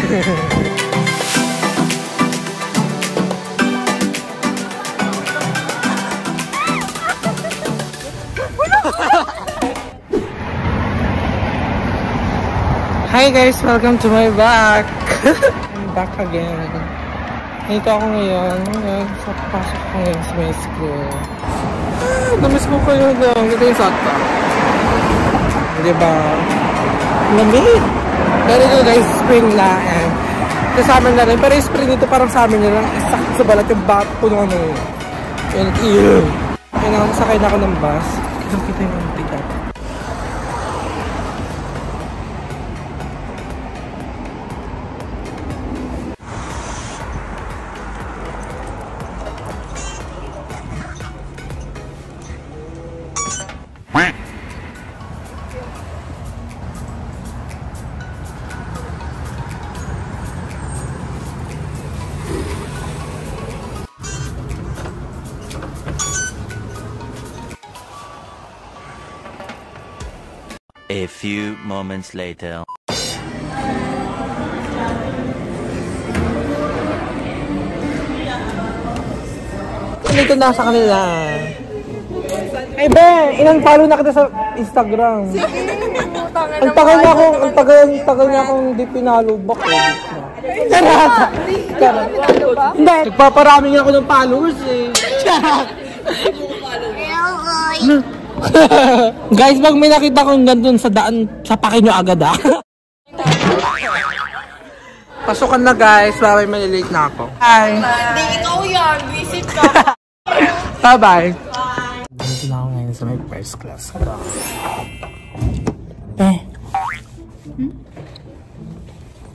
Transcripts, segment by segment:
Hi guys, welcome to my back. I'm back again. Nandito ako ngayon. Sa pasok ko ngayon sa my school. Namiss ko kayo lang. Ito yung sakta. Diba? Lamig. Pero ito guys, spring na. And kasama na rin. Pero yung spring dito parang sa amin na lang. Sakit sa balat yung bat. Puno ano yun. And ew. Kaya nakasakay na ako ng bus. Kita yung tigat. A few moments later. Dito na sa kanila. Ay Ben, ilang follow na kita sa Instagram. Ang tagal na akong hindi pinalubak eh. Hindi, nagpaparami nga ako ng followers eh. Guys, pag may nakita kong gandun sa daan, sapakin nyo agad ah. Pasukan na guys, bye, malilate na ako. Hi! Hindi, ikaw yan. Visit ka. Bye-bye. Dito na ako ngayon sa may first class ko.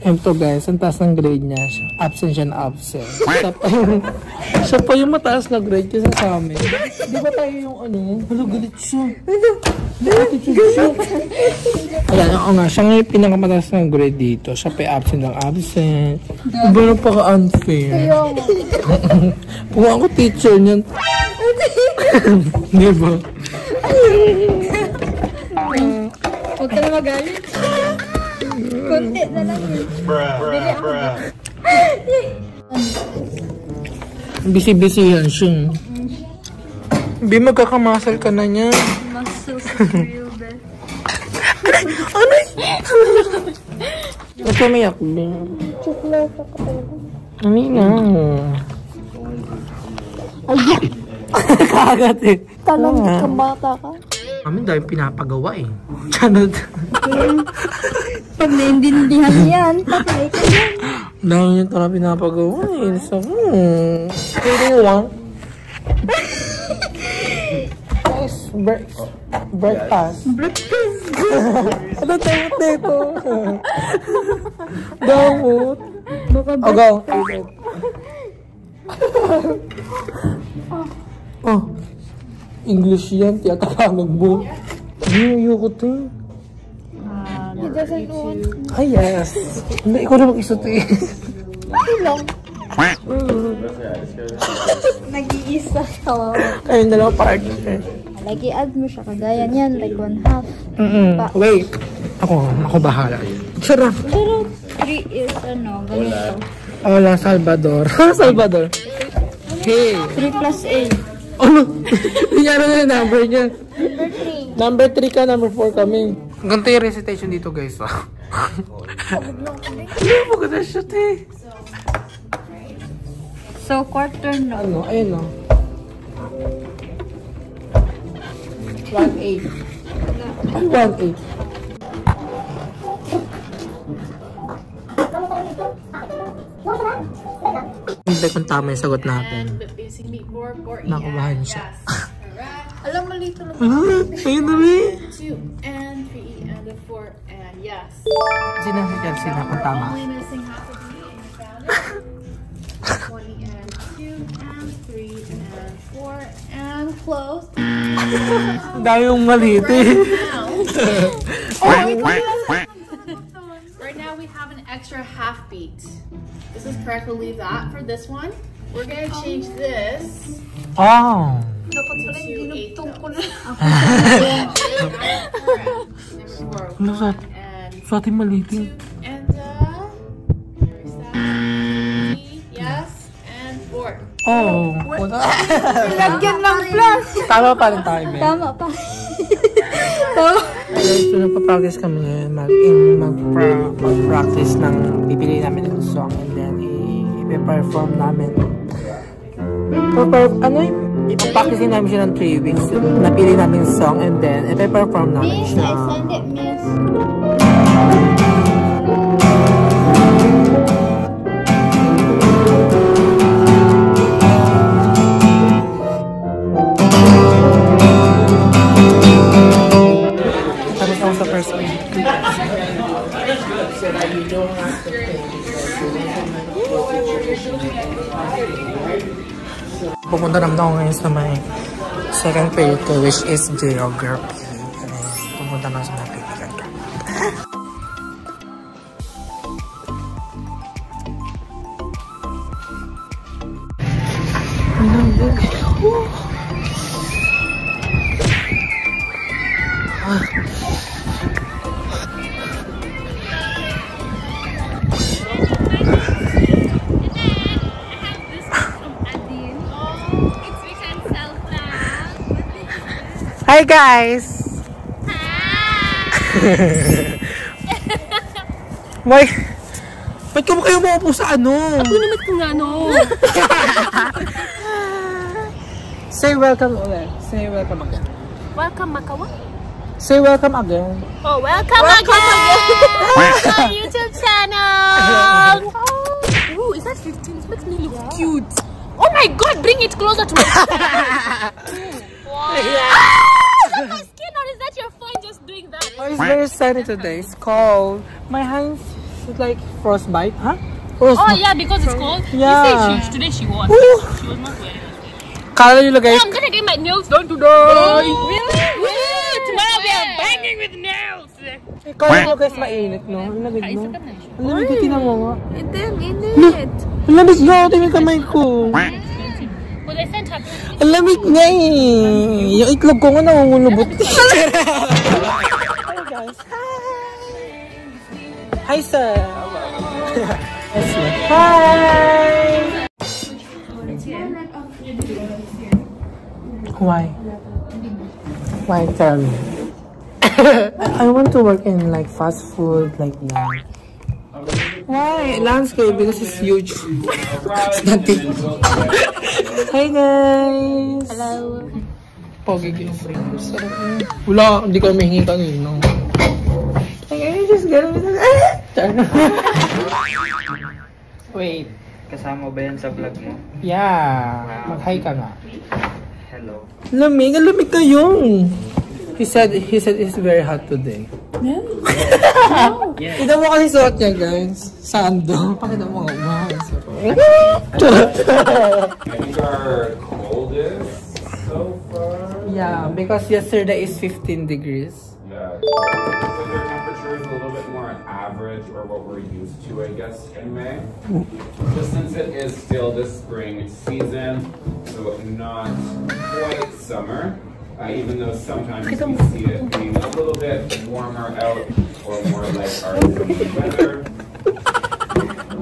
Ito guys, ang taas ng grade niya. Absent siya na absent. Siya pa yung mataas na grade kasi sa amin. Di ba tayo yung ano? Hala, galit siya. Attitude siya. Ayan, ako nga. Siya nga yung pinakamataas ng grade dito. Siya pa yung absent ng absent. Diba na paka-unfair? Kung ako teacher niyan. Di ba? Huwag ka na magalit. Konti na lang yun. Bili ako ba? Busy-busy yan siya. Bi, magkakamasal ka na niya. Muscle for real, best. Ano yun? Ito may akbi. Chocolate ako talaga. Ano yun? Ay, kagat eh. Tanong ka bata ka? Kami dahil pinapagawa eh. Chanod. Pag naintindihan yan, patay ka yan. Dahil niya talaga pinapagawa eh. So, what do you want? Guys, breakfast. Breakfast. Ano tayo dito? Damot. Oh, go. Oh. English yan, tiyatapanag mo. Hindi, ayoko to. He doesn't want. Ay, yes. Hindi, ikaw na mag-isot eh. Lang. Nag-iisa siya. Ayun, dalawa partner. Lagi-add mo siya, kagaya niyan, like 1/2. Wait. Ako bahala. Sarap. Pero 3 is ano, ganito. Hola, Salvador. Salvador. Hey. 3 plus 8. Ano? Nangyari na yung number niya. Number 3. Number 3 ka, number 4 kami. Ganito yung recitation dito guys. Ano maganda siya eh. So, quarter no. Ano? Ayun o. 1-8. 1-8. Hindi kung tama yung sagot natin. Nakubahan siya. Alam, malito lang. Ayun na ba? 2 and 3 and 4 and yes. Sinabi sila kung tama. Only missing half of the and you found it. 20 and 2 and 3 and 4 and close. Ang dami yung maliit eh. Right now we have an extra half beat. This is correct. We'll leave that for this one. We're gonna change this. Oh. Dapat pala yung dinugtong ko na. Ano sa ating maliit? And Oh. Lagyan ng plus. Tama pa rin tayo, Ben. Tama pa. So, nagpa-practice kami ngayon. Mag-practice ng pipili namin ng song and then i-perform namin. Ipapracticein namin siya ng 3 weeks. Napili namin yung song and then i-perform namin Miss, siya. I send it, miss. Tapos ako sa first week. Pupunta naman ako ngayon sa may second period ko, which is geography. Pupunta naman sa mga pipilian ko. Hi guys! Why? Ba't ka ba kayo maupo sa ano? Ako naman kung ano. Say welcome ulit. Say welcome again. Welcome, Makawa. Say welcome again. Oh, welcome again to my YouTube channel. Ooh, is that 15? This makes me look cute. Oh my god, bring it closer to my wow. Is that my skin or is that your phone just doing that? Oh, it's very sunny today. It's cold. My hands is like frostbite. Huh? Frostbite. Oh yeah, because it's cold. Yeah. You say today she was. Ooh. She was not wearing it. Kala nyo guys. Oh, I'm gonna get my nails done today. Really? Tomorrow we are banging with nails. Kala nyo guys mainit, no? Ang lamig, no? Ang lamig ko, tinan mo nga. Ito yung init. Ang lamig nga, tingin kamay ko. Well, they sent her. Ang lamig nga eh. Yung itlog ko nga nangungulubot. Hi guys. Hi sir. Hi. Why? Why tell me? I want to work in like fast food like that. Why? Landscape because it's huge. It's nothing. Hi guys! Hello. Pogi guys. Wala, hindi ko mahingi kanino. Can you just get me Wait, kasama ba yan sa vlog mo? Yeah, mag-hi ka nga. Hello. Lamig kayo. He said it's very hot today. Yeah. Yes. Ito mo kasi suot niya guys. Sando. Pakita mo nga. I think our coldest so far. Yeah, because yesterday is 15 degrees. Yeah. So their temperature is a little bit more average or what we're used to, I guess, in May. Just since it is still the spring season, so not quite summer. Even though sometimes we see it being a little bit warmer out or more like our weather.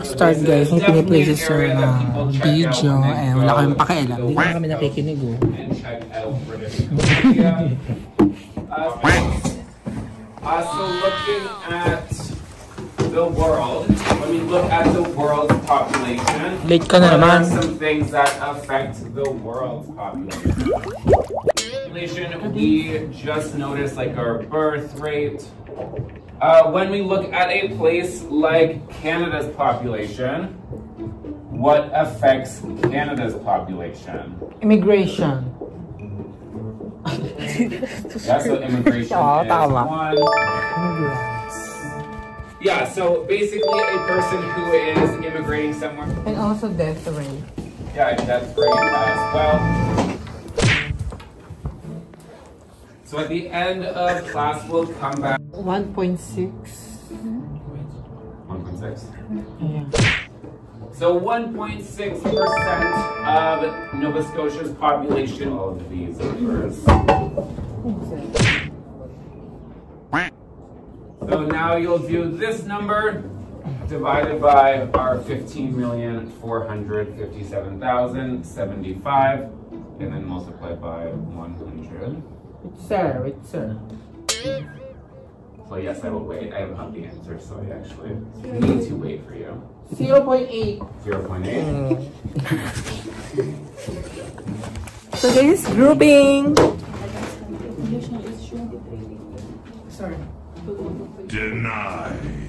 Start guys, may piniplay siya sa video and wala kayong pakialam. Hindi na kami nakikinig oh. And check out British Columbia. So looking at the world, when we look at the world's population, Late ka na what are naman. some things that affect the world's population? We just noticed like our birth rate. When we look at a place like Canada's population, what affects Canada's population? Immigration. Yeah, so immigration Oh, is tama. one. Yeah, so basically a person who is immigrating somewhere. And also death rate. Yeah, that's great as well. So at the end of class, we'll come back. 1.6. 1.6. Yeah. So 1.6% of Nova Scotia's population, all of these numbers. So now you'll do this number divided by our 15,457,075, and then multiplied by 100. Wait, sir. So yes, I will wait. I have the answer, so I actually need to wait for you. 0.8. 0.8. So guys, grouping. Sorry. Denied.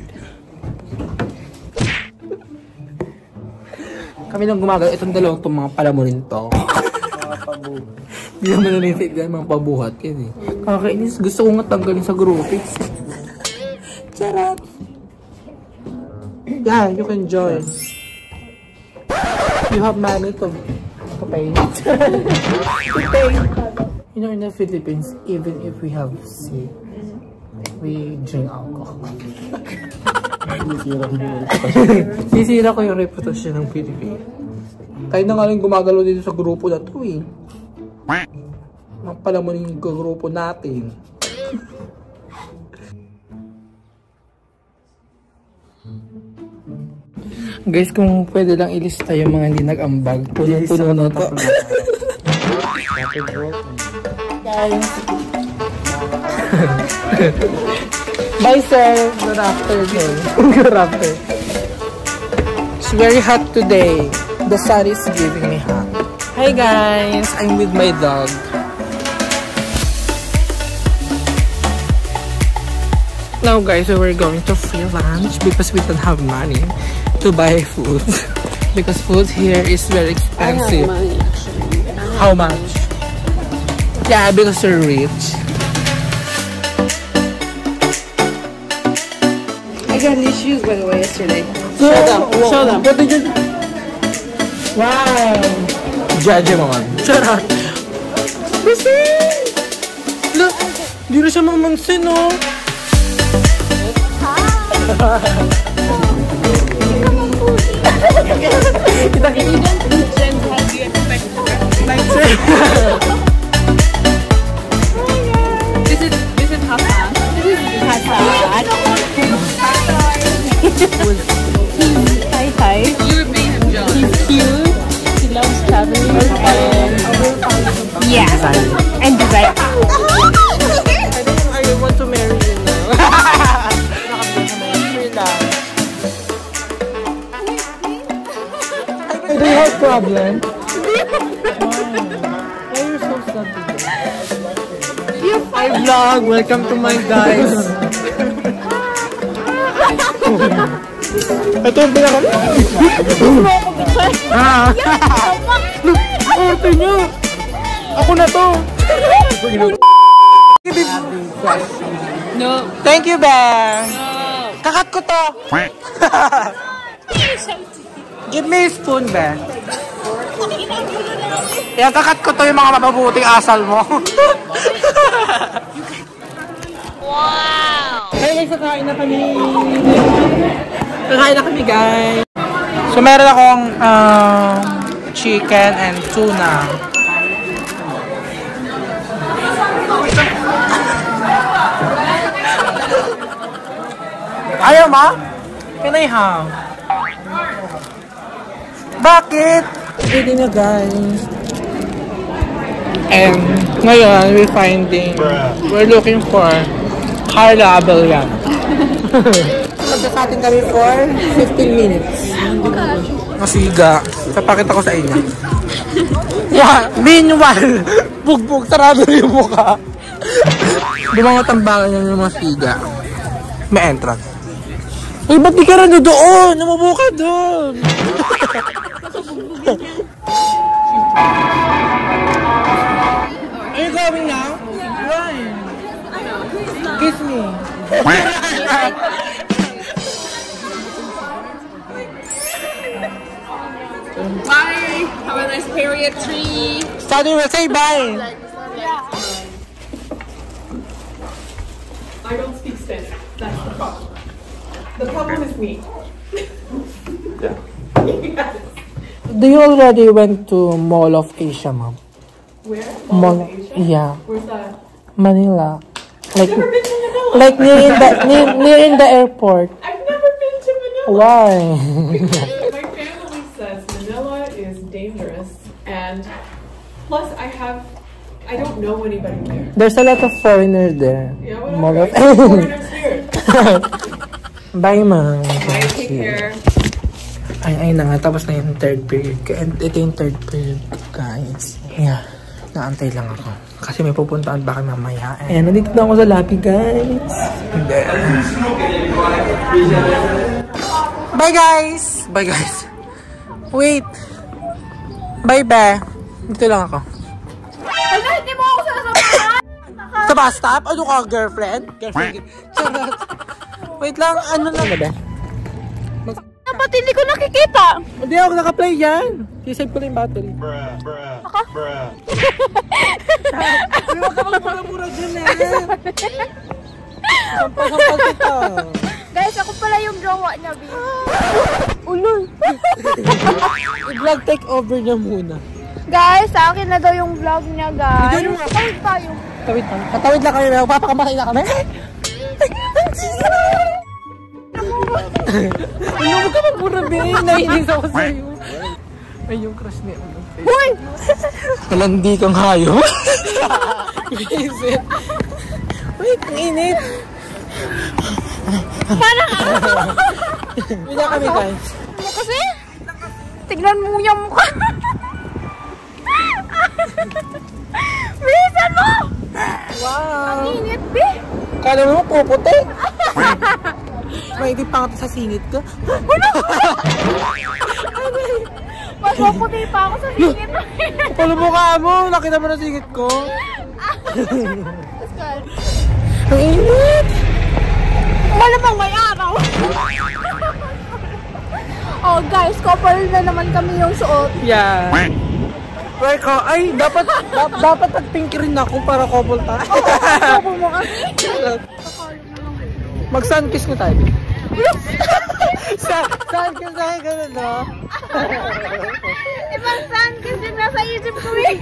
Kami lang gumagawa. Itong dalawang itong mga palamunin to. Hindi naman nalitigan mga pabuhat yan eh. Kakainis. Gusto ko nga tanggalin sa grouping. Charot! Yeah, you can join. You have money to pay. To pay. You know, in the Philippines, even if we have sick, we drink alcohol. Sisira ko yung reputasyon ng Philippines. Tayo na nga rin gumagalo dito sa grupo na to eh. Pala mo yung grupo natin. Guys, kung pwede lang ilista yung mga hindi nag-ambag, puno-puno na to. Guys. Bye, sir. Good afternoon. Good afternoon. It's very hot today. The sun is giving me hot. Hi, guys. I'm with my dog. Now, guys, we're going to free lunch because we don't have money to buy food. Because food here is very expensive. I have money, actually. How much? Yeah, because you're rich. I got new shoes, by the way, yesterday. So, Show them. What did you... Wow! Judge mo man. Shut up! Kasi! Look! Di na siya mamansin, no? This is Hassan. This is Hassan. Hi. You're being John. He's cute. He loves traveling and and design. I want to marry you now. Do you have problem? Why are you so sad today? Hi vlog! Welcome to my guys! Ito yung pinaka... Arte nyo! Ako na to! No. Thank you, Bear! Kakat ko to! Give me a spoon, Bear. Yan, kakat ko to yung mga mapabuting asal mo. Wow! Hey guys, kakain na kami. Kakain na kami, guys. So, meron akong chicken and tuna. Ayaw mo? Can I have? Bakit? Pwede na, guys. And ngayon, we're looking for Carla Abellan. Magkakating kami for 15 minutes. Masiga. Papakita ko sa inyo. Yeah, meanwhile, bugbog, sarado yung mukha. Dumangot ang bagal niya yung masiga. May entrance. Uy, ba't di ka rin doon? Namubo ka doon. Are you going now? Why? Kiss me. Bye! Have a nice period tree! Study will say bye. I don't speak Spanish. That's the problem. The problem is me. Yeah. Yes. Do you already went to Mall of Asia, Mom? Where? Mall of Asia? Yeah, Where's that? Like I've never been to Manila. like near in the airport. I've never been to Manila. Why? My family says Manila is dangerous, and plus I don't know anybody there. There's a lot of foreigners there. Yeah, More whatever. of- Foreigners here. Bye, ma'am. Bye, take care. Ay na nga, tapos na yung third period. Ito yung third period, guys. Yeah, naantay lang ako. Kasi may pupuntaan ba kayo mamaya. Ayan, nandito na ako sa Lapi, guys. Bye, guys! Bye, guys. Wait. Bye, ba. Dito lang ako. Hala, hindi mo ako sasamahan! Sa bus stop? Ano ka, girlfriend? Girlfriend. Charot. Wait lang, ano lang ba? Dapat hindi ko nakikita! Hindi ako naka-play yan. I-save ko lang yung battery. Huwag ka magmura-mura dyan eh. Sampal-sampal kita. Guys, ako pala yung jowa niya, B. Ulol. I-vlog take over niya muna. Guys, sa akin na daw yung vlog niya, guys. Video mo. Tawid tayo. Tawid lang. Katawid lang kami. Papakamatay na kami. Huwag ka magmura, be. Nainis ako sa'yo. Ay, yung crush niya. Hoy! Kalandi kang hayo. Visit. Wait, ang init. Parang Wala kami, guys. ano kasi? Tignan mo yung mukha. Bilisan mo! Wow. Init, B. Kala mo puputi. May hindi pa sa singit ko. Mas maputi pa ako sa init. Kapalo mukha mo. Nakita mo na singit ko. Ang init. Malamang may araw. Oh guys, couple na naman kami yung suot. Yeah. Ay, dapat nag-pink rin ako para couple tayo. Couple mo kami. Mag-sunkiss ko tayo. Sunkiss tayo, gano'n, no? Ibang sun kasi nasa isip ko eh.